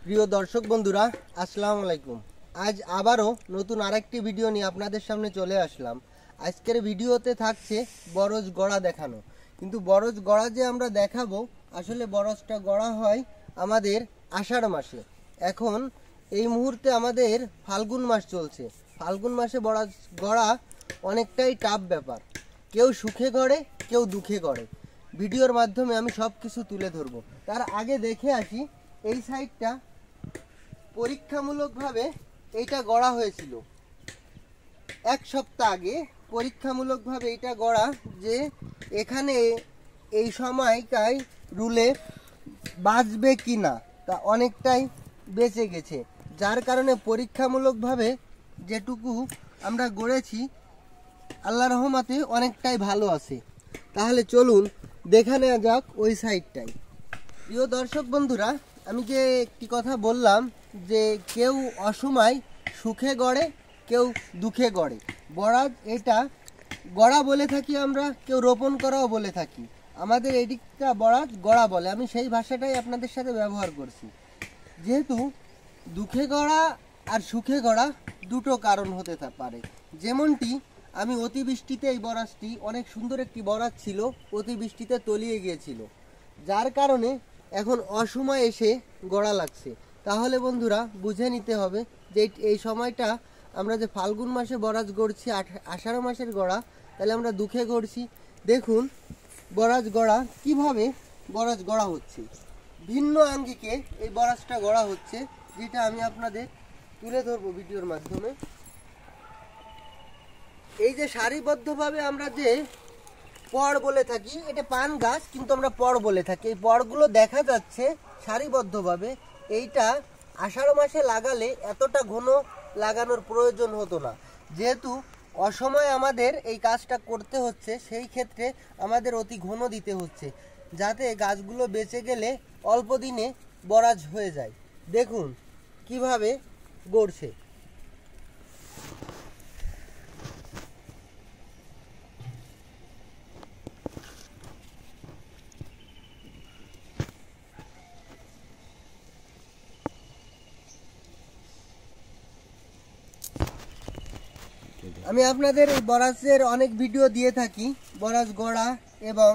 প্রিয় দর্শক বন্ধুরা, আসসালামু আলাইকুম। আজ আবারও নতুন আরেকটি ভিডিও নিয়ে আপনাদের সামনে চলে আসলাম। আজকের ভিডিওতে থাকছে বরজ গড়া দেখানো। কিন্তু বরজ গড়া যে আমরা দেখাবো, আসলে বরজটা গড়া হয় আমাদের আষাঢ় মাসে। এখন এই মুহূর্তে আমাদের ফাল্গুন মাস চলছে। ফাল্গুন মাসে বরজ গড়া অনেকটাই টাফ ব্যাপার। কেউ সুখে গড়ে, কেউ দুঃখে গড়ে। ভিডিওর মাধ্যমে আমি সব কিছু তুলে ধরবো। তার আগে দেখে আসি এই সাইডটা পরীক্ষামূলকভাবে এইটা গড়া হয়েছিল এক সপ্তাহ আগে। পরীক্ষামূলকভাবে এইটা গড়া যে এখানে এই সময়টায় রুলে বাঁচবে কি না, তা অনেকটাই বেঁচে গেছে। যার কারণে পরীক্ষামূলকভাবে যেটুকু আমরা গড়েছি আল্লাহ রহমতে অনেকটাই ভালো আছে। তাহলে চলুন দেখে নেওয়া যাক ওই সাইডটাই। প্রিয় দর্শক বন্ধুরা, আমি যে একটি কথা বললাম যে কেউ অসময় সুখে গড়ে, কেউ দুঃখে গড়ে। বরাজ এটা গড়া বলে থাকি আমরা, কেউ রোপণ করাও বলে থাকি। আমাদের এদিকটা বরাজ গড়া বলে। আমি সেই ভাষাটাই আপনাদের সাথে ব্যবহার করছি। যেহেতু দুঃখে গড়া আর সুখে গড়া দুটো কারণ হতে পারে। যেমনটি আমি অতিবৃষ্টিতে এই বরাজটি অনেক সুন্দর একটি বরাজ ছিল, অতিবৃষ্টিতে তলিয়ে গিয়েছিল, যার কারণে এখন অসময় এসে গড়া লাগছে। তাহলে বন্ধুরা বুঝে নিতে হবে যে এই সময়টা আমরা যে ফাল্গুন মাসে বরাজ গড়ছি, আষাঢ় মাসের গড়া, তাহলে আমরা দুঃখে গড়ছি। দেখুন বরাজ গড়া কিভাবে বরাজ গড়া হচ্ছে। ভিন্ন আঙ্গিকে এই বরাজটা গড়া হচ্ছে, যেটা আমি আপনাদের তুলে ধরবো ভিডিওর মাধ্যমে। এই যে সারিবদ্ধভাবে আমরা যে পড় বলে থাকি, এটা পান গাছ কিন্তু আমরা পড় বলে থাকি। এই পড়গুলো দেখা যাচ্ছে সারিবদ্ধভাবে। এইটা আষাঢ় মাসে লাগালে এতটা ঘন লাগানোর প্রয়োজন হতো না। যেহেতু অসময়ে আমাদের এই কাজটা করতে হচ্ছে, সেই ক্ষেত্রে আমাদের অতি ঘন দিতে হচ্ছে, যাতে গাছগুলো বেঁচে গেলে অল্প দিনে বরাজ হয়ে যায়। দেখুন কিভাবে গড়ছে। আমি আপনাদের এই বরাজের অনেক ভিডিও দিয়ে থাকি, বরাজ গড়া এবং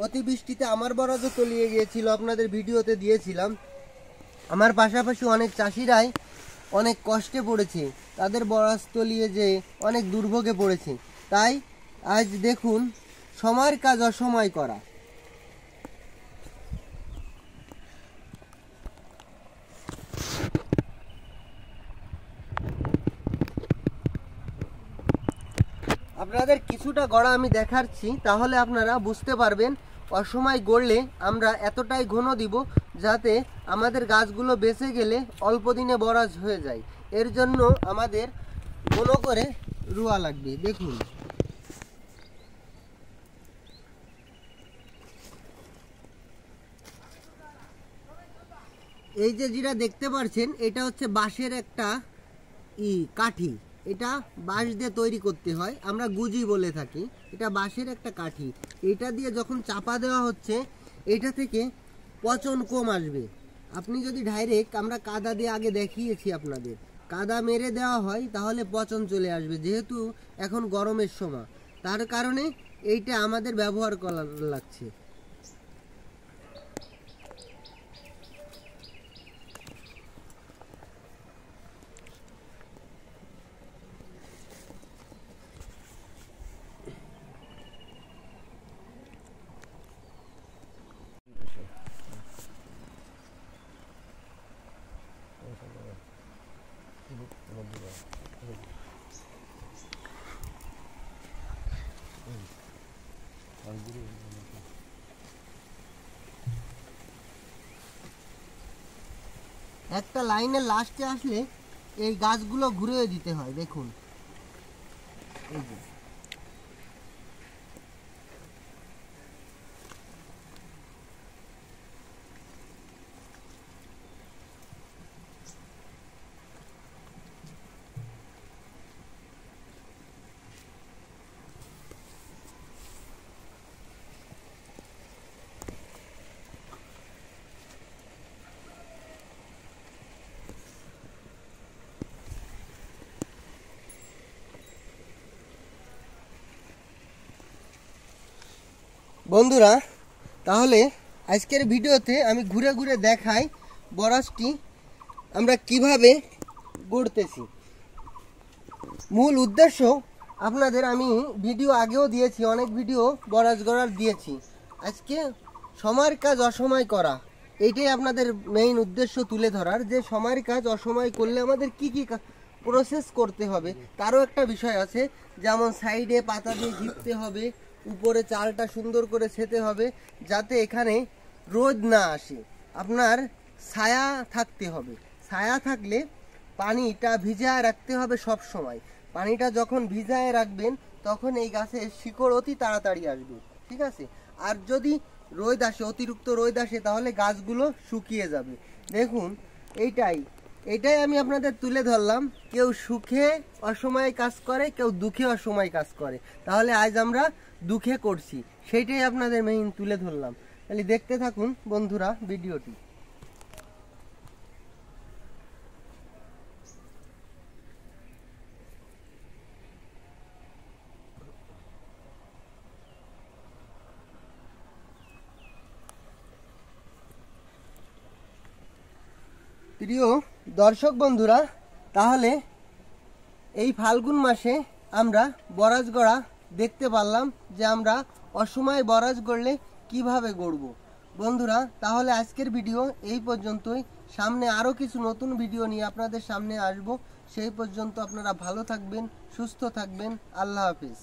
অতিবৃষ্টিতে আমার বরাজও তলিয়ে গিয়েছিল, আপনাদের ভিডিওতে দিয়েছিলাম। আমার পাশাপাশি অনেক চাষিরাই অনেক কষ্টে পড়েছে, তাদের বরাজ তলিয়ে যে অনেক দুর্ভোগে পড়েছে। তাই আজ দেখুন সময়ের কাজ অসময় করা। আপনাদের কিছুটা গড়া আমি দেখাচ্ছি, তাহলে আপনারা বুঝতে পারবেন অসময় গড়লে আমরা এতটাই ঘন দিব যাতে আমাদের গাছগুলো বেঁচে গেলে অল্প দিনে বরাজ হয়ে যায়। এর জন্য আমাদের ঘন করে রুয়া লাগবে। দেখুন এই যে যেটা দেখতে পাচ্ছেন, এটা হচ্ছে বাঁশের একটা কাঠি। এটা বাঁশ দিয়ে তৈরি করতে হয়, আমরা গুজি বলে থাকি। এটা বাঁশের একটা কাঠি। এটা দিয়ে যখন চাপা দেওয়া হচ্ছে, এটা থেকে পচন কম আসবে। আপনি যদি ডাইরেক্ট, আমরা কাদা দিয়ে আগে দেখিয়েছি আপনাদের, কাদা মেরে দেওয়া হয় তাহলে পচন চলে আসবে। যেহেতু এখন গরমের সময়, তার কারণে এইটা আমাদের ব্যবহার করা লাগছে। একটা লাইনের লাস্টে আসলে এই গাছগুলো ঘুরিয়ে দিতে হয়। দেখুন এই যে বন্ধুরা, তাহলে আজকের ভিডিওতে আমি ঘুরে ঘুরে দেখাই বরাজটি আমরা কিভাবে গড়তেছি। মূল উদ্দেশ্য আপনাদের আমি ভিডিও আগেও দিয়েছি, অনেক ভিডিও বরাজ গড়ার দিয়েছি। আজকে সময়ের কাজ অসময় করা, এইটাই আপনাদের মেইন উদ্দেশ্য তুলে ধরার, যে সময়ের কাজ অসময় করলে আমাদের কি কি প্রসেস করতে হবে তারও একটা বিষয় আছে। যেমন সাইডে পাতা দিয়ে ঝিপতে হবে, উপরে চালটা সুন্দর করে ছেতে হবে, যাতে এখানে রোদ না আসে। আপনার ছায়া থাকতে হবে, ছায়া থাকলে পানিটা ভিজায় রাখতে হবে সব সময়। পানিটা যখন ভিজায় রাখবেন তখন এই গাছের শিকড় অতি তাড়াতাড়ি আসবে, ঠিক আছে। আর যদি রোদ আসে, অতিরিক্ত রোদ আসে, তাহলে গাছগুলো শুকিয়ে যাবে। দেখুন, এইটাই আমি আপনাদের তুলে ধরলাম। কেউ সুখে অসময়ে কাজ করে, কেউ দুঃখে অসময়ে কাজ করে। তাহলে আজ আমরা দুঃখে করছি, সেইটাই আপনাদের মেইন তুলে ধরলাম। তাহলে দেখতে থাকুন বন্ধুরা ভিডিওটি। প্রিয় দর্শক বন্ধুরা, তাহলে এই ফাল্গুন মাসে আমরা বরাজ গড়া দেখতে পারলাম, যে আমরা অসময়ে বরাজ গড়লে কিভাবে গড়ব। বন্ধুরা, তাহলে আজকের ভিডিও এই পর্যন্তই। সামনে আরও কিছু নতুন ভিডিও নিয়ে আপনাদের সামনে আসব। সেই পর্যন্ত আপনারা ভালো থাকবেন, সুস্থ থাকবেন। আল্লাহ হাফিজ।